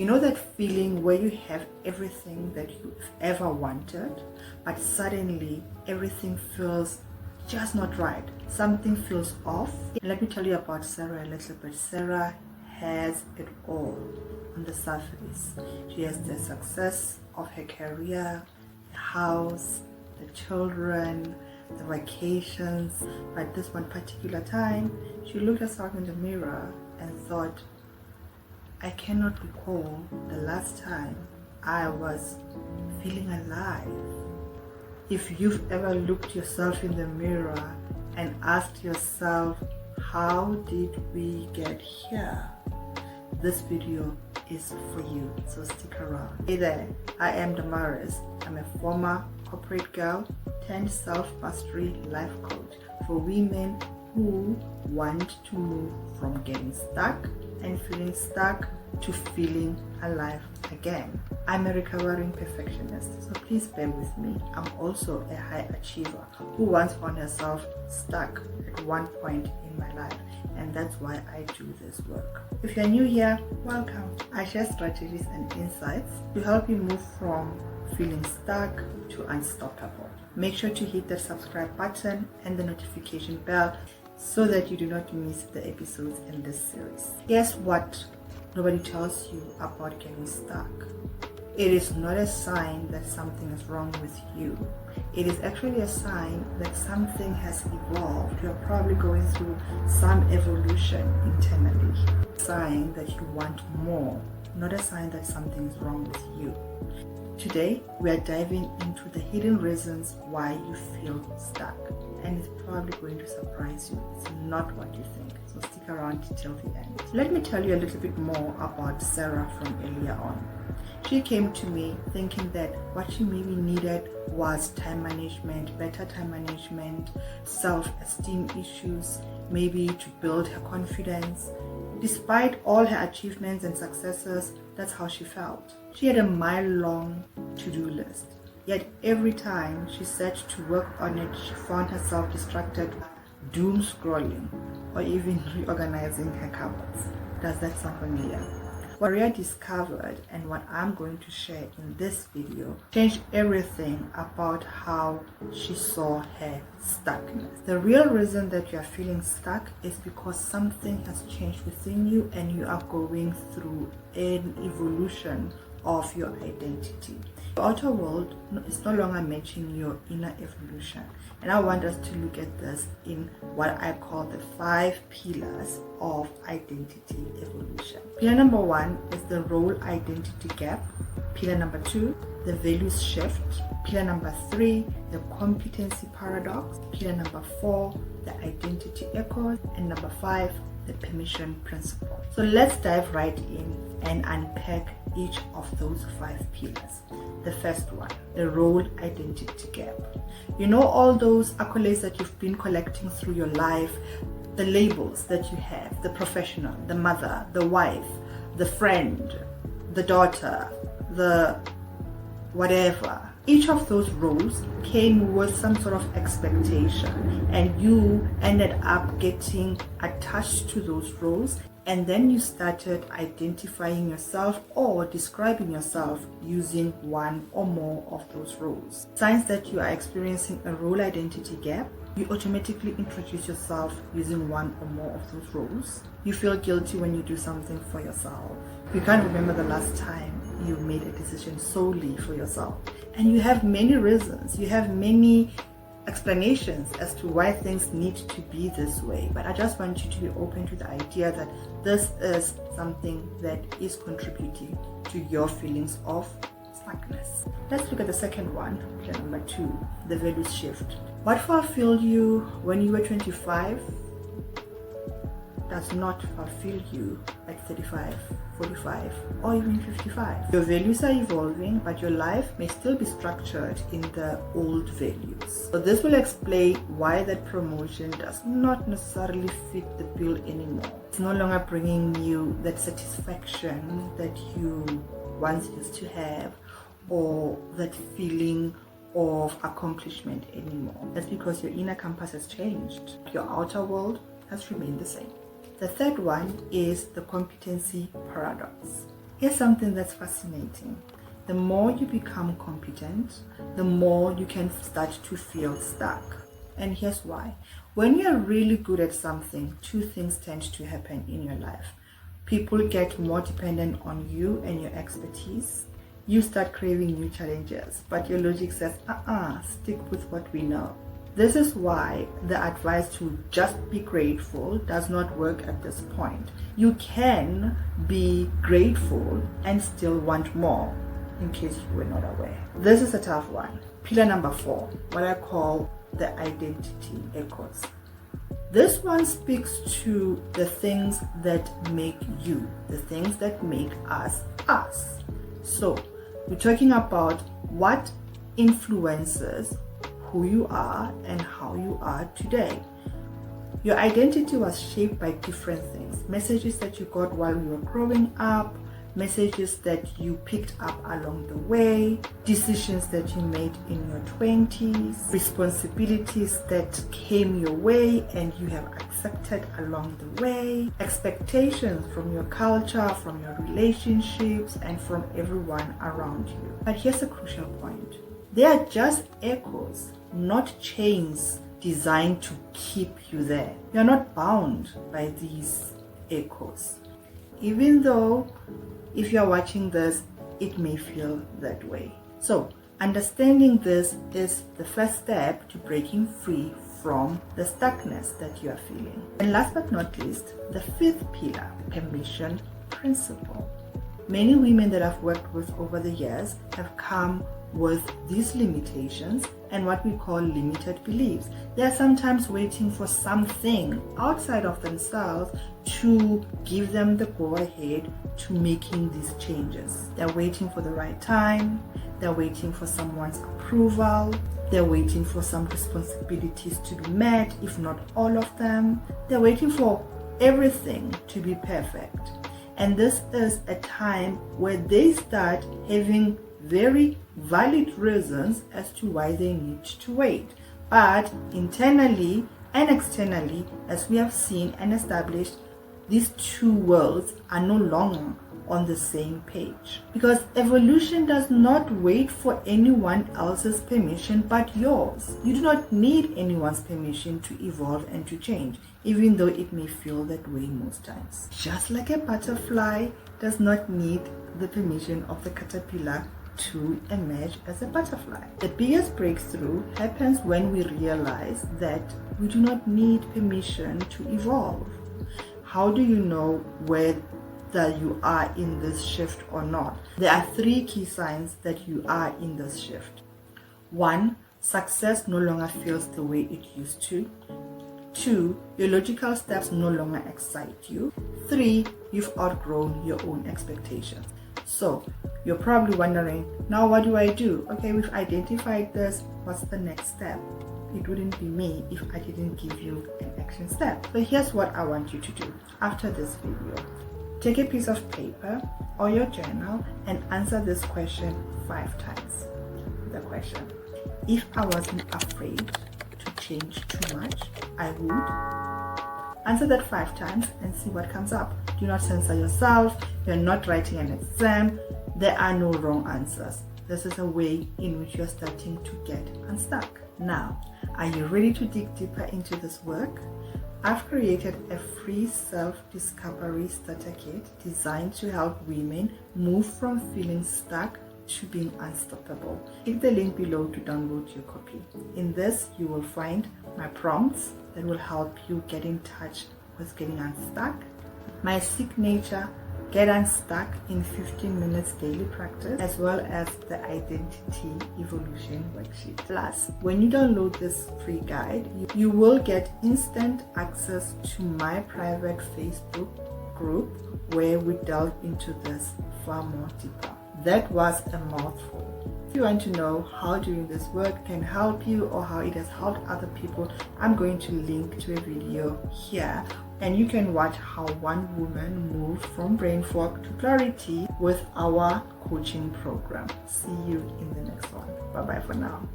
You know that feeling where you have everything that you've ever wanted, but suddenly everything feels just not right. Something feels off. Let me tell you about Sarah a little bit. Sarah has it all on the surface. She has the success of her career, the house, the children, the vacations. But this one particular time, she looked herself in the mirror and thought, I cannot recall the last time I was feeling alive. If you've ever looked yourself in the mirror and asked yourself, how did we get here? This video is for you, so stick around. Hey there, I am Damaris. I'm a former corporate girl turned self-mastery life coach for women who want to move from getting stuck and feeling stuck to feeling alive again. I'm a recovering perfectionist, so please bear with me. I'm also a high achiever who once found herself stuck at one point in my life, and that's why I do this work. If you're new here, welcome. I share strategies and insights to help you move from feeling stuck to unstoppable. Make sure to hit the subscribe button and the notification bell so that you do not miss the episodes in this series. Guess what nobody tells you about getting stuck? It is not a sign that something is wrong with you. It is actually a sign that something has evolved. You're probably going through some evolution internally. A sign that you want more, not a sign that something is wrong with you. Today, we are diving into the hidden reasons why you feel stuck, and it's probably going to surprise you. It's not what you think, so stick around till the end. Let me tell you a little bit more about Sarah from earlier on. She came to me thinking that what she maybe needed was time management, better time management, self-esteem issues, maybe to build her confidence. Despite all her achievements and successes, that's how she felt. She had a mile-long to-do list. Yet every time she set to work on it, she found herself distracted, doom scrolling, or even reorganizing her cupboards. Does that sound familiar? What Maria discovered and what I'm going to share in this video changed everything about how she saw her stuckness. The real reason that you are feeling stuck is because something has changed within you and you are going through an evolution of your identity. The outer world is no longer matching your inner evolution, and I want us to look at this in what I call the 5 pillars of identity evolution. Pillar number 1 is the role identity gap. Pillar number 2, the values shift. Pillar number 3, the competency paradox. Pillar number 4, the identity echo, and number 5, the permission principle. So let's dive right in and unpack each of those 5 pillars. The first one, the role identity gap. You know, all those accolades that you've been collecting through your life, the labels that you have, the professional, the mother, the wife, the friend, the daughter, the whatever. Each of those roles came with some sort of expectation, and you ended up getting attached to those roles, and then you started identifying yourself or describing yourself using one or more of those roles. Signs that you are experiencing a role identity gap: you automatically introduce yourself using one or more of those roles. You feel guilty when you do something for yourself. You can't remember the last time you made a decision solely for yourself. And you have many reasons, you have many explanations as to why things need to be this way. But I just want you to be open to the idea that this is something that is contributing to your feelings of stuckness. Let's look at the second one, pillar number 2, the values shift. What fulfilled you when you were 25 does not fulfill you at 35, 45, or even 55. Your values are evolving, but your life may still be structured in the old values. So this will explain why that promotion does not necessarily fit the bill anymore. It's no longer bringing you that satisfaction that you once used to have, or that feeling of accomplishment anymore. That's because your inner compass has changed. Your outer world has remained the same. The third one is the competency paradox. Here's something that's fascinating. The more you become competent, the more you can start to feel stuck. And here's why. When you're really good at something, two things tend to happen in your life. People get more dependent on you and your expertise. You start craving new challenges, but your logic says, stick with what we know. This is why the advice to just be grateful does not work at this point. You can be grateful and still want more, in case you were not aware. This is a tough one. Pillar number 4, what I call the identity echoes. This one speaks to the things that make you, the things that make us, us. So, we're talking about what influences who you are and how you are today. Your identity was shaped by different things. Messages that you got while you were growing up, messages that you picked up along the way, decisions that you made in your 20s, responsibilities that came your way and you have accepted along the way, expectations from your culture, from your relationships, and from everyone around you. But here's a crucial point. They are just echoes, not chains designed to keep you there. You're not bound by these echoes. Even though if you're watching this, it may feel that way. So, understanding this is the first step to breaking free from the stuckness that you are feeling. And last but not least, the 5th pillar, permission principle. Many women that I've worked with over the years have come with these limitations and what we call limited beliefs. They are sometimes waiting for something outside of themselves to give them the go-ahead to making these changes. They're waiting for the right time, they're waiting for someone's approval, they're waiting for some responsibilities to be met, if not all of them. They're waiting for everything to be perfect. And this is a time where they start having very valid reasons as to why they need to wait. But internally and externally, as we have seen and established, these two worlds are no longer on the same page. Because evolution does not wait for anyone else's permission but yours. You do not need anyone's permission to evolve and to change, even though it may feel that way most times. Just like a butterfly does not need the permission of the caterpillar to emerge as a butterfly. The biggest breakthrough happens when we realize that we do not need permission to evolve. How do you know whether you are in this shift or not? There are 3 key signs that you are in this shift. 1, success no longer feels the way it used to. 2, your logical steps no longer excite you. 3, you've outgrown your own expectations. So, you're probably wondering, now what do I do? Okay, we've identified this, what's the next step? It wouldn't be me if I didn't give you an action step. So here's what I want you to do after this video. Take a piece of paper or your journal and answer this question 5 times. The question, if I wasn't afraid to change too much, I would. Answer that 5 times and see what comes up. Do not censor yourself. You're not writing an exam. There are no wrong answers. This is a way in which you're starting to get unstuck. Now, are you ready to dig deeper into this work? I've created a free self-discovery starter kit designed to help women move from feeling stuck to being unstoppable. Click the link below to download your copy. In this, you will find my prompts that will help you get in touch with getting unstuck, my signature Get Unstuck in 15 minutes daily practice, as well as the Identity Evolution worksheet. Plus, when you download this free guide, you will get instant access to my private Facebook group where we delve into this far more deeper. That was a mouthful. If you want to know how doing this work can help you or how it has helped other people, I'm going to link to a video here and you can watch how one woman moved from brain fog to clarity with our coaching program. See you in the next one. Bye bye for now.